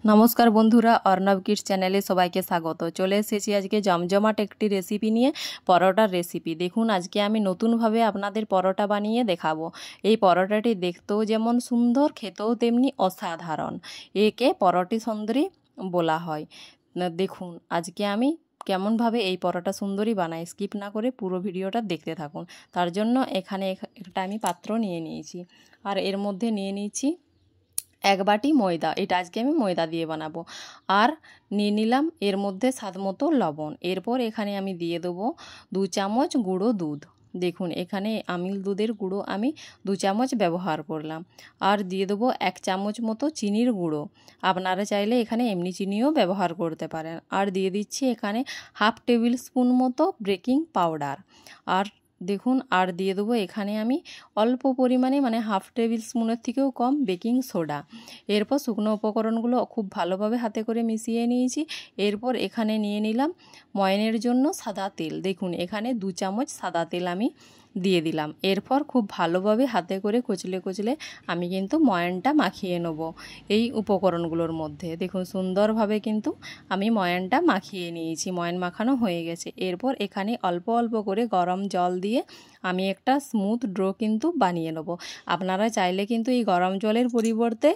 নমস্কার বন্ধুরা, অর্ণব কিডস চ্যানেলে সবাইকে স্বাগত। চলে এসেছি আজকে জমজমাট একটি রেসিপি নিয়ে, পরোটার রেসিপি। দেখুন, আজকে আমি নতুনভাবে আপনাদের পরোটা বানিয়ে দেখাবো। এই পরোটাটি দেখতেও যেমন সুন্দর, খেতেও তেমনি অসাধারণ। একে পরোটি সুন্দরী বলা হয়। দেখুন আজকে আমি কেমনভাবে এই পরোটা সুন্দরী বানাই। স্কিপ না করে পুরো ভিডিওটা দেখতে থাকুন। তার জন্য এখানে একটা আমি পাত্র নিয়ে নিয়েছি, আর এর মধ্যে নিয়ে নিয়েছি 1 বাটি ময়দা। এটা আজকে আমি ময়দা দিয়ে বানাবো। আর নিয়ে নিলাম এর মধ্যে স্বাদ মতো লবণ। এরপর এখানে আমি দিয়ে দেবো 2 চামচ গুঁড়ো দুধ। দেখুন এখানে আমিল দুধের গুঁড়ো আমি 2 চামচ ব্যবহার করলাম। আর দিয়ে দেবো 1 চামচ মতো চিনির গুঁড়ো। আপনারা চাইলে এখানে এমনি চিনিও ব্যবহার করতে পারেন। আর দিয়ে দিচ্ছি এখানে 1/2 টেবিল স্পুন মতো বেকিং পাউডার। আর দেখুন, আর দিয়ে দেবো এখানে আমি অল্প পরিমাণে, মানে 1/2 টেবিল স্পুনের থেকেও কম, বেকিং সোডা। এরপর শুকনো উপকরণগুলো খুব ভালোভাবে হাতে করে মিশিয়ে নিয়েছি। এরপর এখানে নিয়ে নিলাম ময়ানের জন্য সাদা তেল। দেখুন এখানে 2 চামচ সাদা তেল আমি দিয়ে দিলাম। এরপর খুব ভালোভাবে হাতে করে কচলে কচলে আমি কিন্তু ময়ানটা মাখিয়ে নেব এই উপকরণগুলোর মধ্যে। দেখুন সুন্দরভাবে কিন্তু আমি ময়ানটা মাখিয়ে নিয়েছি, ময়ান মাখানো হয়ে গেছে। এরপর এখানে অল্প অল্প করে গরম জল দিয়ে আমি একটা স্মুথ ডো কিন্তু বানিয়ে নেব। আপনারা চাইলে কিন্তু এই গরম জলের পরিবর্তে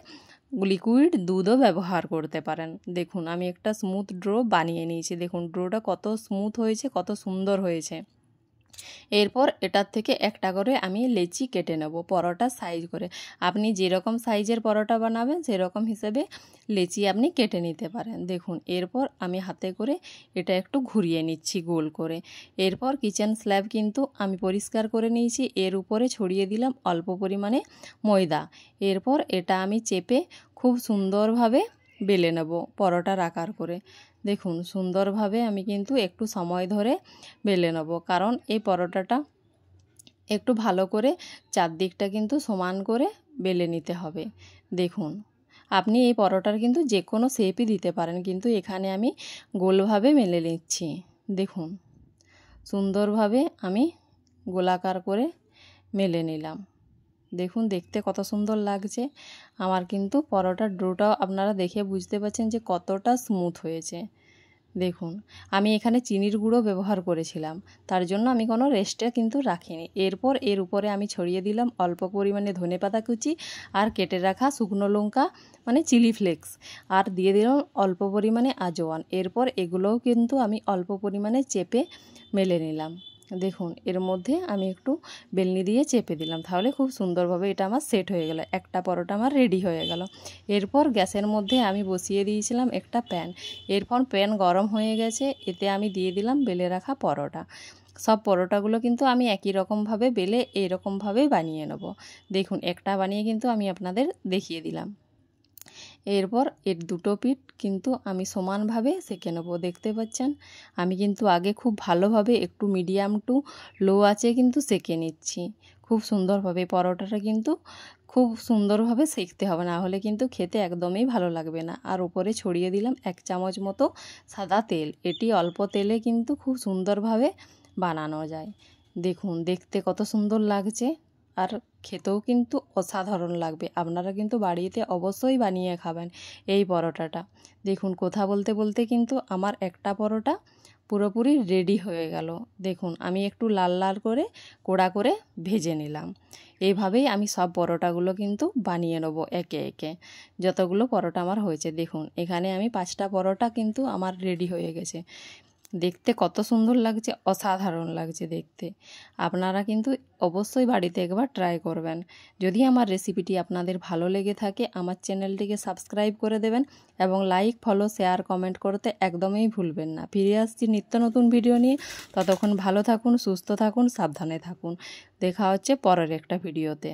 লিকুইড দুধও ব্যবহার করতে পারেন। দেখুন আমি একটা স্মুথ ডো বানিয়ে নিয়েছি। দেখুন ডোটা কত স্মুথ হয়েছে, কত সুন্দর হয়েছে। এরপর এটার থেকে একটা করে আমি লেচি কেটে নেব পরোটার সাইজ করে। আপনি যেরকম সাইজের পরোটা বানাবেন সেরকম হিসেবে লেচি আপনি কেটে নিতে পারেন। দেখুন এরপর আমি হাতে করে এটা একটু ঘুরিয়ে নিচ্ছি গোল করে। এরপর কিচেন স্ল্যাব কিন্তু আমি পরিষ্কার করে নিয়েছি। এর উপরে ছড়িয়ে দিলাম অল্প পরিমাণে ময়দা। এরপর এটা আমি চেপে খুব সুন্দরভাবে বেলে নেব পরোটার আকার করে। দেখুন সুন্দরভাবে আমি কিন্তু একটু সময় ধরে বেলে নেব, কারণ এই পরোটাটা একটু ভালো করে চারদিকটা কিন্তু সমান করে বেলে নিতে হবে। দেখুন আপনি এই পরোটার কিন্তু যে কোনো শেপই দিতে পারেন, কিন্তু এখানে আমি গোলভাবে মেলে নিচ্ছি। দেখুন সুন্দরভাবে আমি গোলাকার করে মেলে নিলাম। দেখুন দেখতে কত সুন্দর লাগছে আমার কিন্তু পরোটার ডোটাও আপনারা দেখে বুঝতে পারছেন যে কতটা স্মুথ হয়েছে। দেখুন আমি এখানে চিনির গুঁড়ো ব্যবহার করেছিলাম, তার জন্য আমি কোনো রেস্টে কিন্তু রাখিনি। এরপর এর উপরে আমি ছড়িয়ে দিলাম অল্প পরিমাণে ধনেপাতা কুচি আর কেটে রাখা শুকনো লঙ্কা, মানে চিলি ফ্লেক্স, আর দিয়ে দিলাম অল্প পরিমাণে আজওয়ান। এরপর এগুলোও কিন্তু আমি অল্প পরিমাণে চেপে মেলে নিলাম। দেখুন এর মধ্যে আমি একটু বেলনি দিয়ে চেপে দিলাম, তাহলে খুব সুন্দরভাবে এটা আমার সেট হয়ে গেল। একটা পরোটা আমার রেডি হয়ে গেল। এরপর গ্যাসের মধ্যে আমি বসিয়ে দিয়েছিলাম একটা প্যান। এরপর প্যান গরম হয়ে গেছে, এতে আমি দিয়ে দিলাম বেলে রাখা পরোটা। সব পরোটাগুলো কিন্তু আমি একই রকমভাবে বেলে এইরকমভাবেই বানিয়ে নেব। দেখুন একটা বানিয়ে কিন্তু আমি আপনাদের দেখিয়ে দিলাম। এরপর এর দুটো পিঠ কিন্তু আমি সমানভাবে সেঁকে নেব। দেখতে পাচ্ছেন আমি কিন্তু আগে খুব ভালোভাবে একটু মিডিয়াম টু লো আঁচে কিন্তু সেঁকে নিচ্ছি খুব সুন্দরভাবে। পরোটাটা কিন্তু খুব সুন্দরভাবে সেঁকতে হবে, না হলে কিন্তু খেতে একদমই ভালো লাগবে না। আর উপরে ছড়িয়ে দিলাম 1 চামচ মতো সাদা তেল। এটি অল্প তেলে কিন্তু খুব সুন্দরভাবে বানানো যায়। দেখুন দেখতে কত সুন্দর লাগছে, আর খেতেও কিন্তু অসাধারণ লাগবে। আপনারা কিন্তু বাড়িতে অবশ্যই বানিয়ে খাবেন এই পরোটাটা। দেখুন কথা বলতে বলতে কিন্তু আমার একটা পরোটা পুরোপুরি রেডি হয়ে গেল। দেখুন আমি একটু লাল লাল করে কড়া করে ভেজে নিলাম। এইভাবেই আমি সব পরোটাগুলো কিন্তু বানিয়ে নেব একে একে, যতগুলো পরোটা আমার হয়েছে। দেখুন এখানে আমি 5টা পরোটা কিন্তু আমার রেডি হয়ে গেছে। দেখতে কত সুন্দর লাগছে, অসাধারণ লাগছে দেখতে। আপনারা কিন্তু অবশ্যই বাড়িতে একবার ট্রাই করবেন। যদি আমার রেসিপিটি আপনাদের ভালো লেগে থাকে আমার চ্যানেলটিকে সাবস্ক্রাইব করে দেবেন এবং লাইক, ফলো, শেয়ার, কমেন্ট করতে একদমই ভুলবেন না। ফিরে আসছি নিত্য নতুন ভিডিও নিয়ে। ততক্ষণ ভালো থাকুন, সুস্থ থাকুন, সাবধানে থাকুন। দেখা হচ্ছে পরের একটা ভিডিওতে।